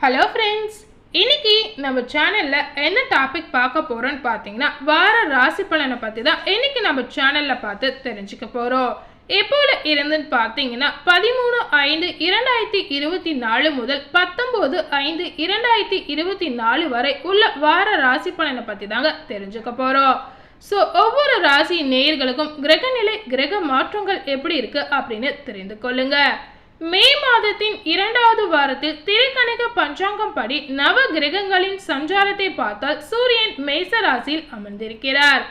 Hello friends, இன்னைக்கு நம்ம சேனலில் என்ன டாபிக் பார்க்க போகிறோன்னு பார்த்தீங்கன்னா வார ராசி பலனை பற்றி தான் இன்னைக்கு நம்ம சேனலில் பார்த்து தெரிஞ்சுக்க போகிறோம். எப்போல இருந்துன்னு பார்த்தீங்கன்னா 13/5/2024 முதல் 19/5/2024 வரை உள்ள வார ராசி பலனை பற்றி தாங்க தெரிஞ்சுக்க போகிறோம். ஸோ ஒவ்வொரு ராசி நேயர்களுக்கும் கிரகநிலை கிரக மாற்றங்கள் எப்படி இருக்குது அப்படின்னு தெரிந்து கொள்ளுங்க. மே மாதத்தின் 2வது வாரத்தில் திரைக்கணிக பஞ்சாங்கம் படி நவ கிரகங்களின் சஞ்சாரத்தை பார்த்தால் சூரியன் மேச ராசியில் அமர்ந்திருக்கிறார்.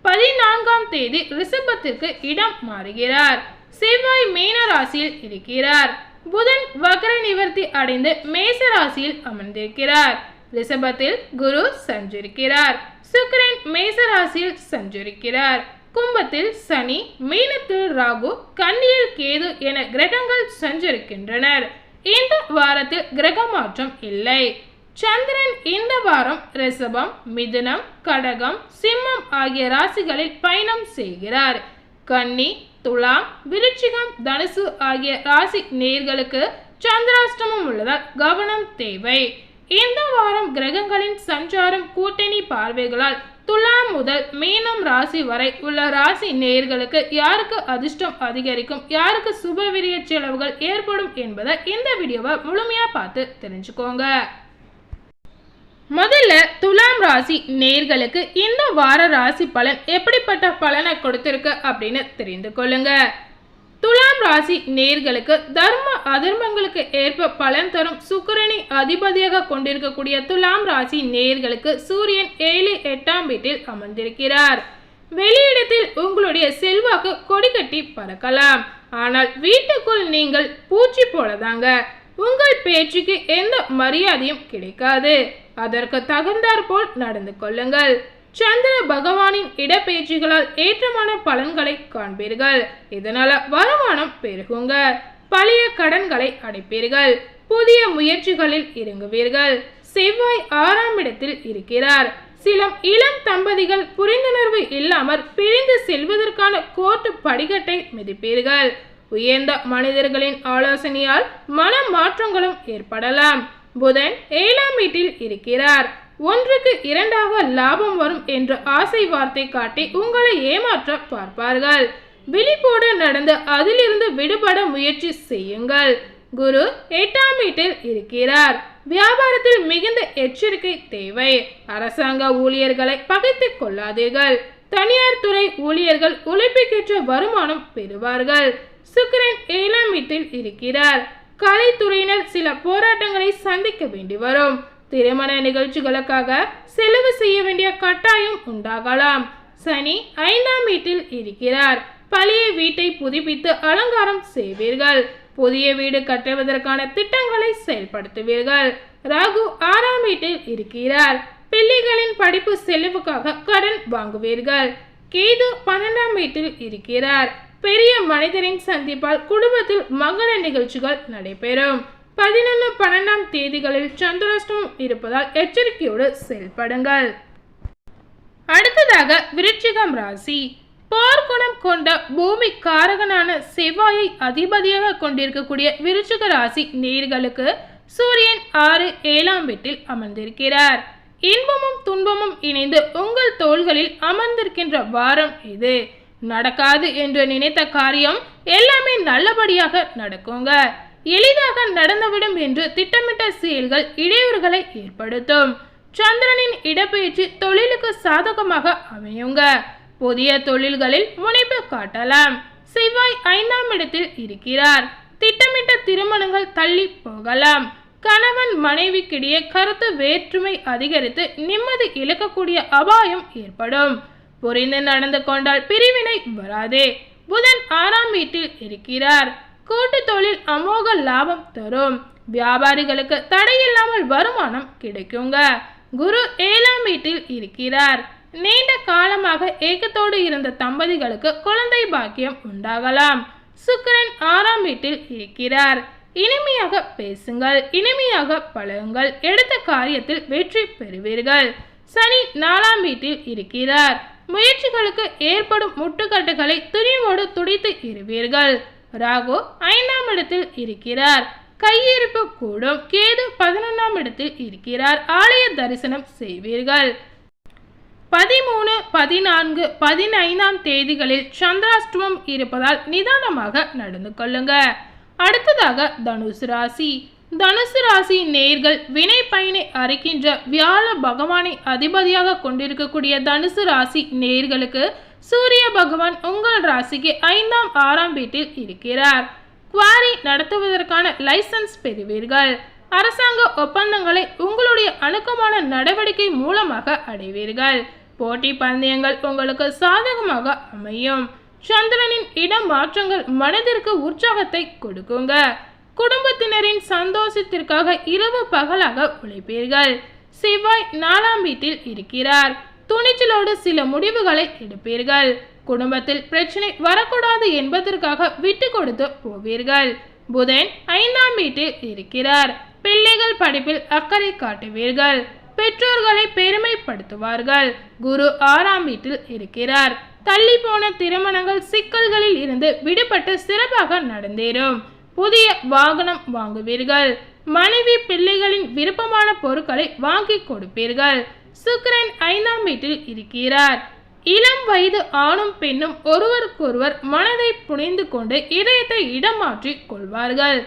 14ஆம் தேதி ரிஷபத்திற்கு இடம் மாறுகிறார். செவ்வாய் மீன ராசியில் இருக்கிறார். புதன் வக்ர நிவர்த்தி அடைந்து மேச ராசியில் அமர்ந்திருக்கிறார். ரிஷபத்தில் குரு சஞ்சரிக்கிறார். சுக்கிரன் மேச ராசியில் சஞ்சரிக்கிறார். கும்பத்தில் சனி, மீனத்தில் ராகு, கன்னியில் கேது என கிரகங்கள் சஞ்சரிக்கின்றனர். இந்த வாரத்தில் கிரக மாற்றம் இல்லை. சந்திரன் இந்த வாரம் ரிஷபம், மிதுனம், கடகம், சிம்மம் ஆகிய ராசிகளில் பயணம் செய்கிறார். கன்னி, துலாம், விருச்சிகம், தனுசு ஆகிய ராசி நேயர்களுக்கு சந்திராஷ்டமம் உள்ளதால் கவனம் தேவை. இந்த வாரம் கிரகங்களின் சஞ்சாரம் கூட்டணி பார்வைகளால் துலாம் முதல் மீனம் ராசி வரை உள்ள ராசி நேயர்களுக்கு யாருக்கு அதிர்ஷ்டம் அதிகரிக்கும், யாருக்கு சுபவிரிய செலவுகள் ஏற்படும் என்பதை இந்த வீடியோவை முழுமையா பார்த்து தெரிஞ்சுக்கோங்க. முதல்ல துலாம் ராசி நேயர்களுக்கு இந்த வார ராசி பலன் எப்படிப்பட்ட பலனை கொடுத்திருக்கு அப்படின்னு தெரிந்து கொள்ளுங்க. துலாம் ராசி நேயர்களுக்கு தர்ம அதர்மங்களுக்கு ஏற்ப பலன் தரும் சுக்கிரனை அதிபதியாக கொண்டிருக்கக்கூடிய துலாம் ராசி நேயர்களுக்கு சூரியன் 7, 8ஆம் வீட்டில் அமர்ந்திருக்கிறார். வெளியிடத்தில் உங்களுடைய செல்வாக்கு கொடிகட்டி பறக்கலாம். ஆனால் வீட்டுக்குள் நீங்கள் பூச்சி போலதாங்க. உங்கள் பேச்சுக்கு எந்த மரியாதையும் கிடைக்காது. அதற்கு தகுந்தாற் போல் நடந்து கொள்ளுங்கள். சந்திர பகவானின் இடப்பெயர்ச்சிகளால் ஏற்றமான பலன்களை காண்பீர்கள். இதனால வருமானம் பெருகுங்க. பழைய கடன்களை அடைப்பீர்கள். புதிய முயற்சிகளில் இறங்குவீர்கள். செவ்வாய் 6ஆம் இடத்தில் இருக்கிறார். சில இளம் தம்பதிகள் புரிந்துணர்வு இல்லாமல் பிரிந்து செல்வதற்கான கோர்ட்டு படிக்கட்டை மிதிப்பீர்கள். உயர்ந்த மனிதர்களின் ஆலோசனையால் மன மாற்றங்களும் ஏற்படலாம். புதன் 7ஆம் வீட்டில் இருக்கிறார். 1க்கு 2ஆக லாபம் வரும் என்ற ஆசை வார்த்தை காட்டி உங்களை ஏமாற்ற பார்ப்பார்கள். விழிப்போடு நடந்து அதிலிருந்து விடுபட முயற்சி செய்யுங்கள். குரு 8ஆம் வீட்டில் இருக்கிறார். வியாபாரத்தில் மிகுந்த எச்சரிக்கை தேவை. அரசாங்க ஊழியர்களை பகைத்துக் கொள்ளாதீர்கள். தனியார் துறை ஊழியர்கள் உழைப்புக்கேற்ற வருமானம் பெறுவார்கள். சுக்கிரன் 7ஆம் வீட்டில் இருக்கிறார். கலைத்துறையினர் சில போராட்டங்களை சந்திக்க வேண்டி வரும். திருமண நிகழ்ச்சிகளுக்காக செலவு செய்ய வேண்டிய கட்டாயம் உண்டாகலாம். சனி 5ஆம் வீட்டில் இருக்கிறார். பழைய வீட்டை புதுப்பித்து அலங்காரம் செய்வீர்கள். புதிய வீடு கட்டுவதற்கான திட்டங்களை செயல்படுத்துவீர்கள். ராகு 6ஆம் வீட்டில் இருக்கிறார். பிள்ளைகளின் படிப்பு செலவுக்காக கடன் வாங்குவீர்கள். கேது 12ஆம் வீட்டில் இருக்கிறார். பெரிய மனிதரின் சந்திப்பால் குடும்பத்தில் மங்கள நிகழ்ச்சிகள் நடைபெறும். 11, 12ஆம் தேதிகளில் சந்திராஷ்டமம் இருப்பதால் எச்சரிக்கையோடு செயல்படுங்கள். அடுத்ததாக விருச்சிகம் ராசி. போர்க்குணம் கொண்ட பூமி காரகனான செவ்வாயை அதிபதியாக கொண்டிருக்கக்கூடிய விருச்சிக ராசி நேயர்களுக்கு சூரியன் 6, 7ஆம் வீட்டில் அமர்ந்திருக்கிறார். இன்பமும் துன்பமும் இணைந்து உங்கள் தோள்களில் அமர்ந்திருக்கின்ற வாரம் இது. நடக்காது என்று நினைத்த காரியம் எல்லாமே நல்லபடியாக நடக்குங்க. எளிதாக நடந்துவிடும் என்று திட்டமிட்ட செயல்கள் இடையூறுகளை ஏற்படுத்தும். சந்திரனின் இடப்பெயர்ச்சி தொழிலுக்கு சாதகமாக அமையுங்க. புதிய தொழில்களில் முனைப்பு காட்டலாம். செவ்வாய் 5ஆம் இடத்தில் இருக்கிறார். திட்டமிட்ட திருமணங்கள் தள்ளி போகலாம். கணவன் மனைவிக்கிடையே கருத்து வேற்றுமை அதிகரித்து நிம்மதி இழக்கக்கூடிய அபாயம் ஏற்படும். புரிந்து நடந்து கொண்டால் பிரிவினை வராதே. புதன் 6ஆம் வீட்டில் இருக்கிறார். கூட்டு தொழில் அமோக லாபம் தரும். வியாபாரிகளுக்கு தடையில்லாமல் வருமானம் கிடைக்குங்க. குரு 7ஆம் வீட்டில் இருக்கிறார். நீண்ட காலமாக ஏக்கத்தோடு இருந்த தம்பதிகளுக்கு குழந்தை பாக்கியம் உண்டாகலாம். சுக்கிரன் 6ஆம் வீட்டில் இருக்கிறார். இனிமையாக பேசுங்கள். இனிமையாக பழகுங்கள். எடுத்த காரியத்தில் வெற்றி பெறுவீர்கள். சனி 4ஆம் வீட்டில் இருக்கிறார். முயற்சிகளுக்கு ஏற்படும் முட்டுக்கட்டுகளை துணிவோடு துடைத்து இருவீர்கள். ராகு 5ஆம் இடத்தில் இருக்கிறார். கையிருப்பு கூடும். கேது 11ஆம் இடத்தில் இருக்கிறார். ஆலய தரிசனம் செய்வீர்கள். 13, 14, 15ஆம் தேதிகளில் சந்திராஷ்டமம் இருப்பதால் நிதானமாக நடந்து கொள்ளுங்க. அடுத்ததாக தனுசு ராசி. தனுசு ராசி நேயர்கள் வினை பயனை அறுக்கின்ற வியாழ பகவானை அதிபதியாக கொண்டிருக்கக்கூடிய தனுசு ராசி நேயர்களுக்கு சூரிய பகவான் உங்கள் ராசிக்கு 5ஆம் 6ஆம் வீட்டில் இருக்கிறார். குவாரி நடத்துவதற்கான லைசன்ஸ் பெறுவீர்கள். அரசாங்க ஒப்பந்தங்களை உங்களுடைய அணுக்கமான நடவடிக்கை மூலமாக அடைவீர்கள். போட்டி பந்தயங்கள் உங்களுக்கு சாதகமாக அமையும். சந்திரனின் இடம் மாற்றங்கள் மனதிற்கு உற்சாகத்தை கொடுக்குங்க. குடும்பத்தினரின் சந்தோஷத்திற்காக இரவு பகலாக உழைப்பீர்கள். செவ்வாய் 4ஆம் வீட்டில் இருக்கிறார். துணிச்சலோடு சில முடிவுகளை எடுப்பீர்கள். குடும்பத்தில் பிரச்சனை வரக்கூடாது என்பதற்காக விட்டு கொடுத்து போவீர்கள். புதன் 5ஆம் வீட்டில் இருக்கிறார். பிள்ளைகள் படிப்பில் அக்கறை காட்டுவீர்கள். பெற்றோர்களை பெருமைப்படுத்துவார்கள். குரு 6ஆம் வீட்டில் இருக்கிறார். தள்ளி போன திருமணங்கள் சிக்கல்களில் இருந்து விடுபட்டு சிறப்பாக நடந்தேறும். புதிய வாகனம் வாங்குவீர்கள். மனைவி பிள்ளைகளின் விருப்பமான பொருட்களை வாங்கி கொடுப்பீர்கள். சுக்கிரன் 5ஆம் வீட்டில் இருக்கிறார். இளம் வயது ஆணும் பெண்ணும் ஒருவருக்கொருவர் மனதை புனைந்து கொண்டு இதயத்தை இடம் மாற்றி கொள்வார்கள்.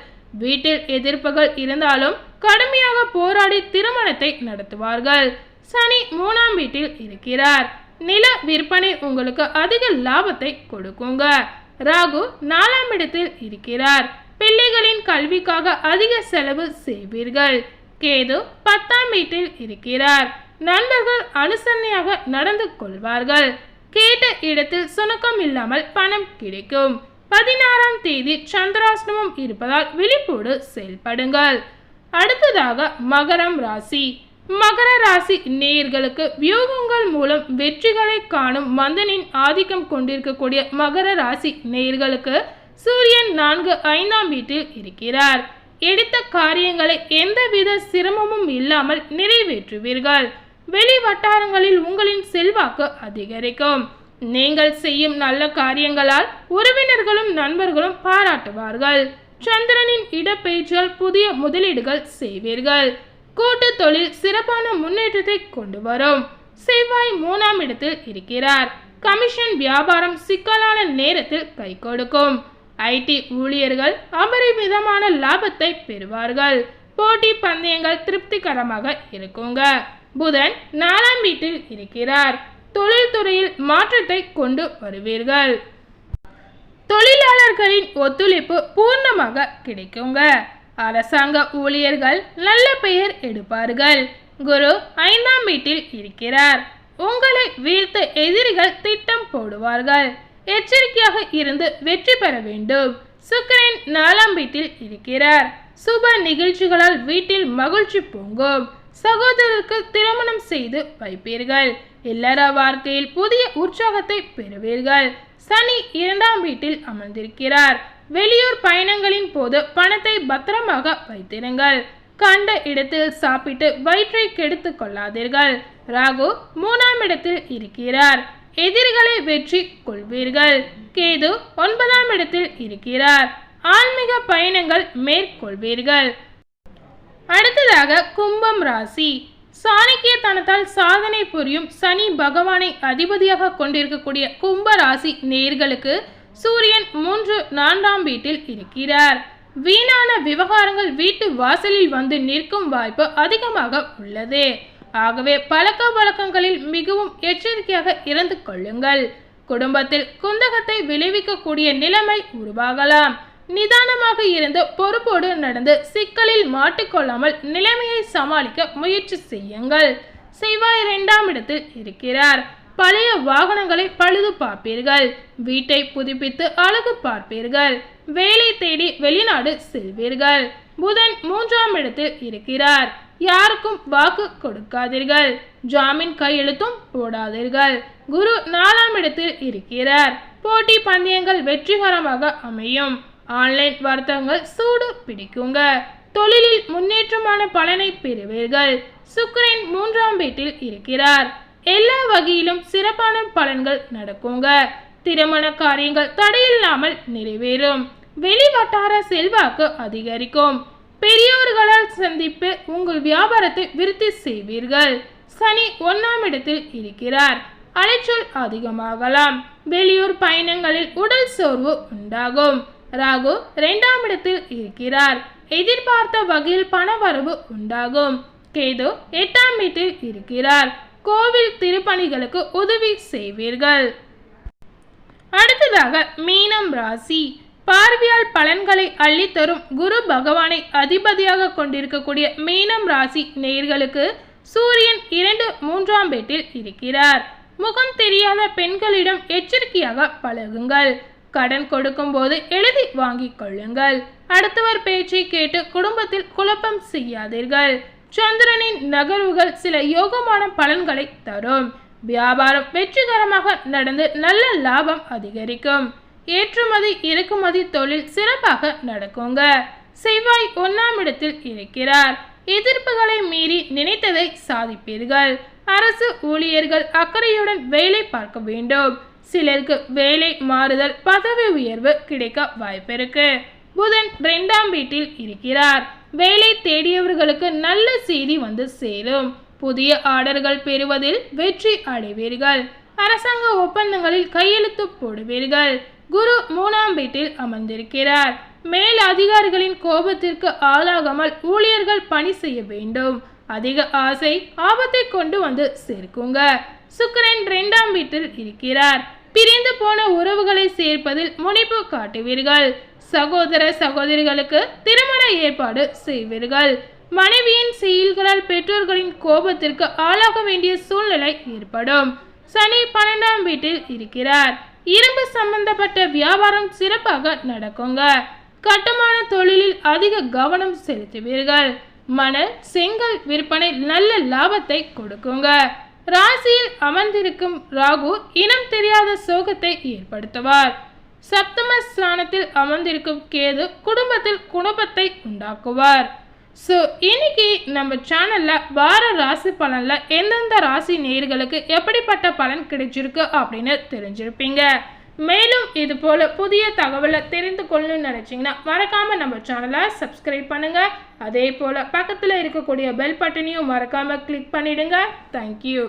வீட்டில் எதிர்ப்புகள் இருந்தாலும் கடுமையாக போராடி திருமணத்தை நடத்துவார்கள். சனி 3ஆம் வீட்டில் இருக்கிறார். நில விற்பனை உங்களுக்கு அதிக லாபத்தை கொடுக்குங்க. ராகு 4ஆம் இடத்தில் இருக்கிறார். பிள்ளைகளின் கல்விக்காக அதிக செலவு செய்வீர்கள். கேது 10ஆம் வீட்டில் இருக்கிறார். நண்பர்கள் அனுசரணையாக நடந்து கொள்வார்கள். கேட்ட இடத்தில் சுணக்கம் இல்லாமல் பணம் கிடைக்கும். 16ஆம் தேதி சந்திராஷ்டமம் இருப்பதால் விழிப்போடு செயல்படுங்கள். அடுத்ததாக மகரம் ராசி. மகர ராசி நேயர்களுக்கு வியூகங்கள் மூலம் வெற்றிகளை காணும் மந்தனின் ஆதிக்கம் கொண்டிருக்கக்கூடிய மகர ராசி நேயர்களுக்கு சூரியன் 4, 5ஆம் வீட்டில் இருக்கிறார். எடுத்த காரியங்களை எந்தவித சிரமமும் இல்லாமல் நிறைவேற்றுவீர்கள். வெளி வட்டாரங்களில் உங்களின் செல்வாக்கு அதிகரிக்கும். நீங்கள் செய்யும் நல்ல காரியங்களால் உறவினர்களும் நண்பர்களும் பாராட்டுவார்கள். சந்திரனின் இடப்பெயர்ச்சியால் புதிய முதலீடுகள் செய்வீர்கள். கூட்டு தொழில் சிறப்பான முன்னேற்றத்தை கொண்டு வரும். செவ்வாய் 3ஆம் இடத்தில் இருக்கிறார். கமிஷன் வியாபாரம் சிக்கலான நேரத்தில் கை கொடுக்கும். ஐடி ஊழியர்கள் அபரிமிதமான லாபத்தை பெறுவார்கள். போட்டி பந்தயங்கள் திருப்திகரமாக இருக்குங்க. புதன் 4ஆம் வீட்டில் இருக்கிறார். தொழில்துறையில் மாற்றத்தை கொண்டு வருவீர்கள். தொழிலாளர்களின் ஒத்துழைப்பு பூர்ணமாக கிடைக்குங்க. அரசாங்க ஊழியர்கள் நல்ல பெயர் எடுப்பார்கள். குரு 5ஆம் வீட்டில் இருக்கிறார். உங்களை வீழ்த்த எதிரிகள் திட்டம் போடுவார்கள். எச்சரிக்கையாக இருந்து வெற்றி பெற வேண்டும். சுக்கிரன் 4ஆம் வீட்டில் இருக்கிறார். சுப நிகழ்ச்சிகளால் வீட்டில் மகிழ்ச்சி பொங்கும். சகோதரருக்கு திருமணம் செய்து வைப்பீர்கள். இல்லற வாழ்க்கையில் புதிய உற்சாகத்தை பெறுவீர்கள். சனி 2ஆம் வீட்டில் அமர்ந்திருக்கிறார். வெளியூர் பயணங்களின் போது பணத்தை பத்திரமாக வைத்திருங்கள். கண்ட இடத்தில் சாப்பிட்டு வயிற்றை கெடுத்து கொள்ளாதீர்கள். ராகு 3ஆம் இடத்தில் இருக்கிறார். எதிரிகளை வெற்றி கொள்வீர்கள். கேது 9ஆம் இடத்தில் இருக்கிறார். ஆன்மீக பயணங்கள் மேற்கொள்வீர்கள். அடுத்ததாக கும்பம் ராசி. சாணக்கியத்தனத்தால் சாதனை புரியும் சனி பகவானை அதிபதியாக கொண்டிருக்கக்கூடிய கும்ப ராசி நேயர்களுக்கு சூரியன் 3, 4ஆம் வீட்டில் இருக்கிறார். வீணான விவகாரங்கள் வீட்டு வாசலில் வந்து நிற்கும் வாய்ப்பு அதிகமாக உள்ளது. ஆகவே பழக்க வழக்கங்களில் மிகவும் எச்சரிக்கையாக இருந்து கொள்ளுங்கள். குடும்பத்தில் குந்தகத்தை விளைவிக்கக்கூடிய நிலைமை உருவாகலாம். நிதானமாக இருந்து பொறுப்போடு நடந்து சிக்கலில் மாட்டிக்கொள்ளாமல் நிலைமையை சமாளிக்க முயற்சி செய்யுங்கள். செவ்வாய் 2ஆம் இடத்தில் இருக்கிறார். பழைய வாகனங்களை பழுது பார்ப்பீர்கள். வீட்டை புதுப்பித்து அழகு பார்ப்பீர்கள். வேலை தேடி வெளிநாடு செல்வீர்கள். புதன் 3ஆம் இடத்தில் இருக்கிறார். யாருக்கும் வாக்கு கொடுக்காதீர்கள். ஜாமீன் கையெழுத்தும் போடாதீர்கள். குரு 4ஆம் இடத்தில் இருக்கிறார். போட்டி பந்தயங்கள் வெற்றிகரமாக அமையும். ஆன்லைன் வர்த்தகங்கள் சூடு பிடிக்குங்க. தொழிலில் முன்னேற்றமான பலனை பெறுவீர்கள். சுக்கிரன் 3ஆம் வீட்டில் இருக்கிறார். எல்லா வகையிலும் சிறப்பான பலன்கள் நடக்குங்க. திருமண காரியங்கள் தடையில்லாமல் நிறைவேறும். வெளிவட்டார செல்வாக்கு அதிகரிக்கும். பெரியோர்களால் சந்திப்பு உங்கள் வியாபாரத்தை விருத்தி செய்வீர்கள். சனி 1ஆம் இடத்தில் இருக்கிறார். அலைச்சல் அதிகமாகலாம். வெளியூர் பயணங்களில் உடல் சோர்வு உண்டாகும். ராகு 2ஆம் இடத்தில் இருக்கிறார். எதிர்பார்த்த வகையில் பணவரவு உண்டாகும். கேது 8ஆம் வீட்டில் இருக்கிறார். கோவில் திருப்பணிகளுக்கு உதவி செய்வீர்கள். அடுத்ததாக மீனம் ராசி. பார்வையால் பலன்களை அள்ளித்தரும் குரு பகவானை அதிபதியாக கொண்டிருக்கக்கூடிய மீனம் ராசி நேயர்களுக்கு சூரியன் 2, 3ஆம் வீட்டில் இருக்கிறார். முகம் தெரியாத பெண்களிடம் எச்சரிக்கையாக பழகுங்கள். கடன் கொடுக்கும் போது எழுதி வாங்கிக் கொள்ளுங்கள். அடுத்தவர் பேச்சை கேட்டு குடும்பத்தில் குழப்பம் செய்யாதீர்கள். சந்திரனின் நகர்வுகள் சில யோகமான பலன்களை தரும். வியாபாரம் வெற்றிகரமாக நடந்து நல்ல லாபம் அதிகரிக்கும். ஏற்றுமதி இறக்குமதி தொழில் சிறப்பாக நடக்குங்க. செவ்வாய் 1ஆம் இடத்தில் இருக்கிறார். எதிர்ப்புகளை மீறி நினைத்ததை சாதிப்பீர்கள். அரசு ஊழியர்கள் அக்கறையுடன் வேலை பார்க்க வேண்டும். சிலருக்கு வேலை மாறுதல், பதவி உயர்வு கிடைக்க வாய்ப்பிருக்கு. புதன் 2ஆம் வீட்டில் இருக்கிறார். வேலை தேடியவர்களுக்கு நல்ல செய்தி வந்து சேரும். புதிய ஆர்டர்கள் பெறுவதில் வெற்றி அடைவீர்கள். அரசாங்க ஒப்பந்தங்களில் கையெழுத்து போடுவீர்கள். குரு 3ஆம் வீட்டில் அமர்ந்திருக்கிறார். மேல் அதிகாரிகளின் கோபத்திற்கு ஆளாகாமல் ஊழியர்கள் பணி செய்ய வேண்டும். அதிக ஆசை ஆபத்தை கொண்டு வந்து சேர்க்குங்க. சுக்கிரன் 2ஆம் வீட்டில் இருக்கிறார். பிரிந்து போன உறவுகளை சேர்ப்பதில் முனைப்பு காட்டுவீர்கள். சகோதர சகோதரிகளுக்கு திருமண ஏற்பாடு செய்வீர்கள். மனைவியின் செயல்களால் பெற்றோர்களின் கோபத்திற்கு ஆளாக வேண்டிய சூழ்நிலை ஏற்படும். சனி 12ஆம் வீட்டில் இருக்கிறார். இரும்பு சம்பந்தப்பட்ட வியாபாரம் சிறப்பாக நடக்குங்க. கட்டுமான தொழிலில் அதிக கவனம் செலுத்துவீர்கள். மணல், செங்கல் விற்பனை நல்ல லாபத்தை கொடுக்குங்க. ராசியில் அமர்ந்திருக்கும் ராகு இனம் தெரியாத சோகத்தை ஏற்படுத்துவார். சப்தம ஸ்தானத்தில் அமர்ந்திருக்கும் கேது குடும்பத்தில் குழப்பத்தை உண்டாக்குவார். ஸோ இன்னைக்கு நம்ம சேனல்ல வார ராசி பலன்ல எந்தெந்த ராசி நேயர்களுக்கு எப்படிப்பட்ட பலன் கிடைச்சிருக்கு அப்படின்னு தெரிஞ்சிருப்பீங்க. மேலும் இது போல புதிய தகவலை தெரிந்து கொள்ளணும்னு நினைச்சீங்கன்னா மறக்காம நம்ம சேனலை சப்ஸ்கிரைப் பண்ணுங்க. அதே போல பக்கத்தில் இருக்கக்கூடிய பெல் பட்டனையும் மறக்காம கிளிக் பண்ணிடுங்க. தேங்க்யூ.